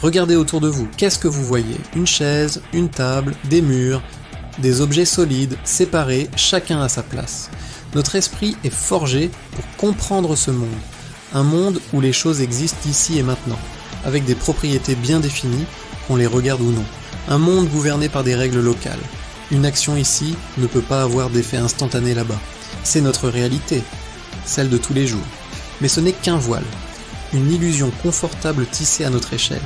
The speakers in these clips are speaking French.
Regardez autour de vous, qu'est-ce que vous voyez? Une chaise, une table, des murs, des objets solides, séparés, chacun à sa place. Notre esprit est forgé pour comprendre ce monde. Un monde où les choses existent ici et maintenant, avec des propriétés bien définies, qu'on les regarde ou non. Un monde gouverné par des règles locales. Une action ici ne peut pas avoir d'effet instantané là-bas. C'est notre réalité, celle de tous les jours. Mais ce n'est qu'un voile, une illusion confortable tissée à notre échelle.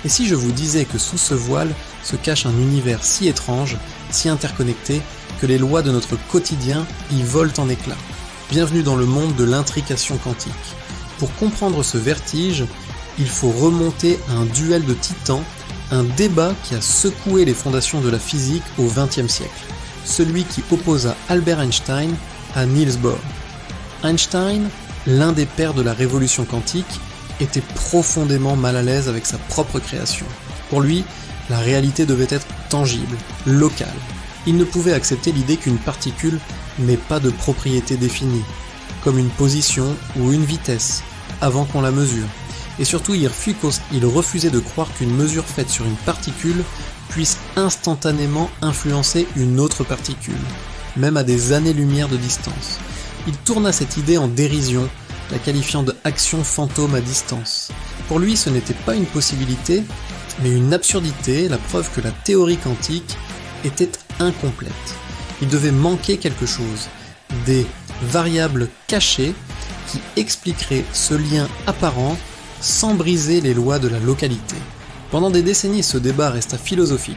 Et si je vous disais que sous ce voile se cache un univers si étrange, si interconnecté, que les lois de notre quotidien y volent en éclats? Bienvenue dans le monde de l'intrication quantique. Pour comprendre ce vertige, il faut remonter à un duel de titans, un débat qui a secoué les fondations de la physique au XXe siècle. Celui qui opposa Albert Einstein à Niels Bohr. Einstein, l'un des pères de la révolution quantique, était profondément mal à l'aise avec sa propre création. Pour lui, la réalité devait être tangible, locale. Il ne pouvait accepter l'idée qu'une particule n'ait pas de propriété définie, comme une position ou une vitesse, avant qu'on la mesure. Et surtout, il refusait de croire qu'une mesure faite sur une particule puisse instantanément influencer une autre particule, même à des années-lumière de distance. Il tourna cette idée en dérision, la qualifiant de action fantôme à distance. Pour lui, ce n'était pas une possibilité, mais une absurdité, la preuve que la théorie quantique était incomplète. Il devait manquer quelque chose, des variables cachées qui expliqueraient ce lien apparent sans briser les lois de la localité. Pendant des décennies, ce débat resta philosophique,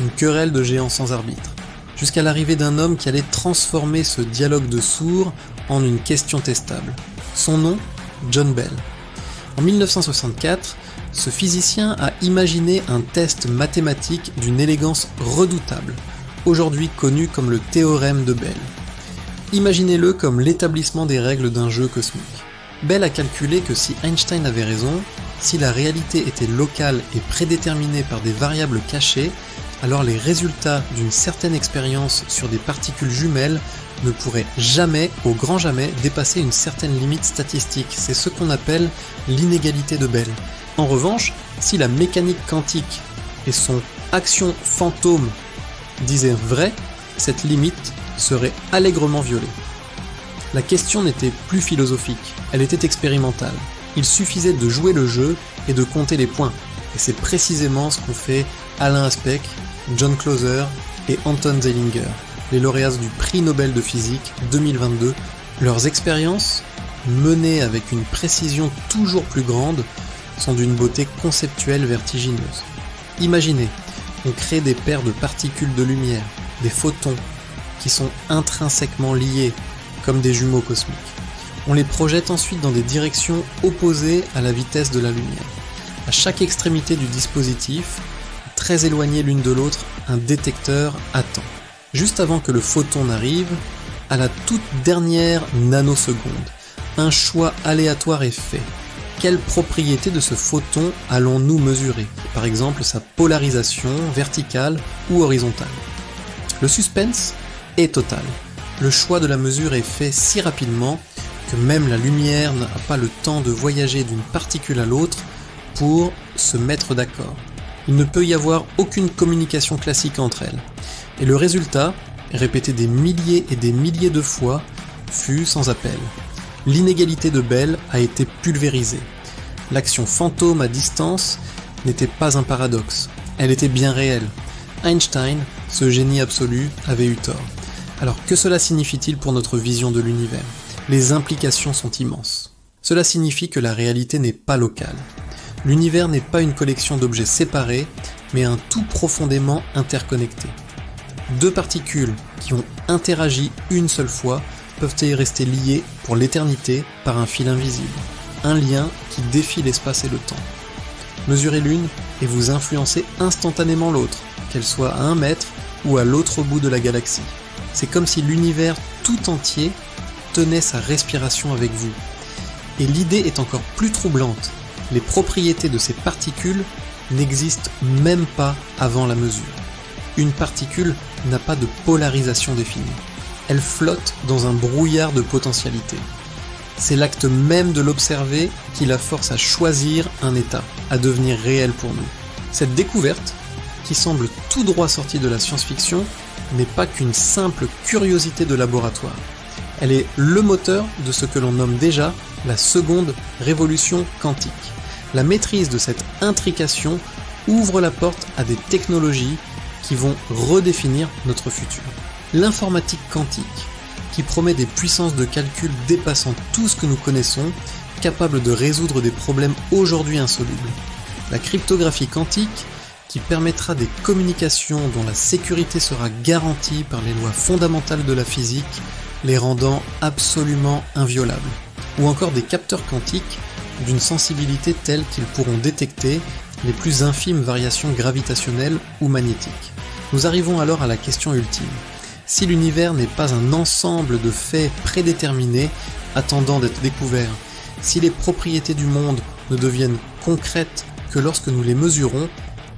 une querelle de géants sans arbitre, jusqu'à l'arrivée d'un homme qui allait transformer ce dialogue de sourds en une question testable. Son nom, John Bell. En 1964, ce physicien a imaginé un test mathématique d'une élégance redoutable, aujourd'hui connu comme le théorème de Bell. Imaginez-le comme l'établissement des règles d'un jeu cosmique. Bell a calculé que si Einstein avait raison, si la réalité était locale et prédéterminée par des variables cachées, alors les résultats d'une certaine expérience sur des particules jumelles ne pourraient jamais, au grand jamais, dépasser une certaine limite statistique. C'est ce qu'on appelle l'inégalité de Bell. En revanche, si la mécanique quantique et son action fantôme disaient vrai, cette limite serait allègrement violée. La question n'était plus philosophique, elle était expérimentale. Il suffisait de jouer le jeu et de compter les points. Et c'est précisément ce qu'ont fait Alain Aspect, John Clauser et Anton Zeilinger, les lauréats du prix Nobel de physique 2022. Leurs expériences, menées avec une précision toujours plus grande, sont d'une beauté conceptuelle vertigineuse. Imaginez, on crée des paires de particules de lumière, des photons, qui sont intrinsèquement liés, comme des jumeaux cosmiques. On les projette ensuite dans des directions opposées à la vitesse de la lumière. À chaque extrémité du dispositif, très éloignées l'une de l'autre, un détecteur attend. Juste avant que le photon n'arrive, à la toute dernière nanoseconde, un choix aléatoire est fait. Quelle propriété de ce photon allons-nous mesurer? Par exemple, sa polarisation verticale ou horizontale. Le suspense est total. Le choix de la mesure est fait si rapidement que même la lumière n'a pas le temps de voyager d'une particule à l'autre pour se mettre d'accord. Il ne peut y avoir aucune communication classique entre elles. Et le résultat, répété des milliers et des milliers de fois, fut sans appel. L'inégalité de Bell a été pulvérisée. L'action fantôme à distance n'était pas un paradoxe, elle était bien réelle. Einstein, ce génie absolu, avait eu tort. Alors que cela signifie-t-il pour notre vision de l'univers? Les implications sont immenses. Cela signifie que la réalité n'est pas locale. L'univers n'est pas une collection d'objets séparés, mais un tout profondément interconnecté. Deux particules qui ont interagi une seule fois peuvent y rester liées pour l'éternité par un fil invisible. Un lien qui défie l'espace et le temps. Mesurez l'une et vous influencez instantanément l'autre, qu'elle soit à 1 mètre ou à l'autre bout de la galaxie. C'est comme si l'univers tout entier tenait sa respiration avec vous. Et l'idée est encore plus troublante. Les propriétés de ces particules n'existent même pas avant la mesure. Une particule n'a pas de polarisation définie. Elle flotte dans un brouillard de potentialités. C'est l'acte même de l'observer qui la force à choisir un état, à devenir réel pour nous. Cette découverte, qui semble tout droit sortie de la science-fiction, n'est pas qu'une simple curiosité de laboratoire. Elle est le moteur de ce que l'on nomme déjà la seconde révolution quantique. La maîtrise de cette intrication ouvre la porte à des technologies qui vont redéfinir notre futur. L'informatique quantique, qui promet des puissances de calcul dépassant tout ce que nous connaissons, capables de résoudre des problèmes aujourd'hui insolubles. La cryptographie quantique, qui permettra des communications dont la sécurité sera garantie par les lois fondamentales de la physique, les rendant absolument inviolables. Ou encore des capteurs quantiques d'une sensibilité telle qu'ils pourront détecter les plus infimes variations gravitationnelles ou magnétiques. Nous arrivons alors à la question ultime. Si l'univers n'est pas un ensemble de faits prédéterminés attendant d'être découverts, si les propriétés du monde ne deviennent concrètes que lorsque nous les mesurons,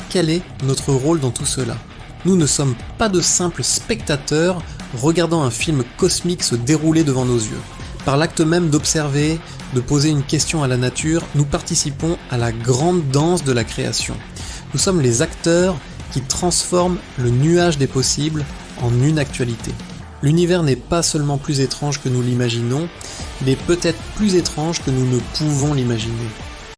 quel est notre rôle dans tout cela ? Nous ne sommes pas de simples spectateurs regardant un film cosmique se dérouler devant nos yeux. Par l'acte même d'observer, de poser une question à la nature, nous participons à la grande danse de la création. Nous sommes les acteurs qui transforment le nuage des possibles en une actualité. L'univers n'est pas seulement plus étrange que nous l'imaginons, il est peut-être plus étrange que nous ne pouvons l'imaginer.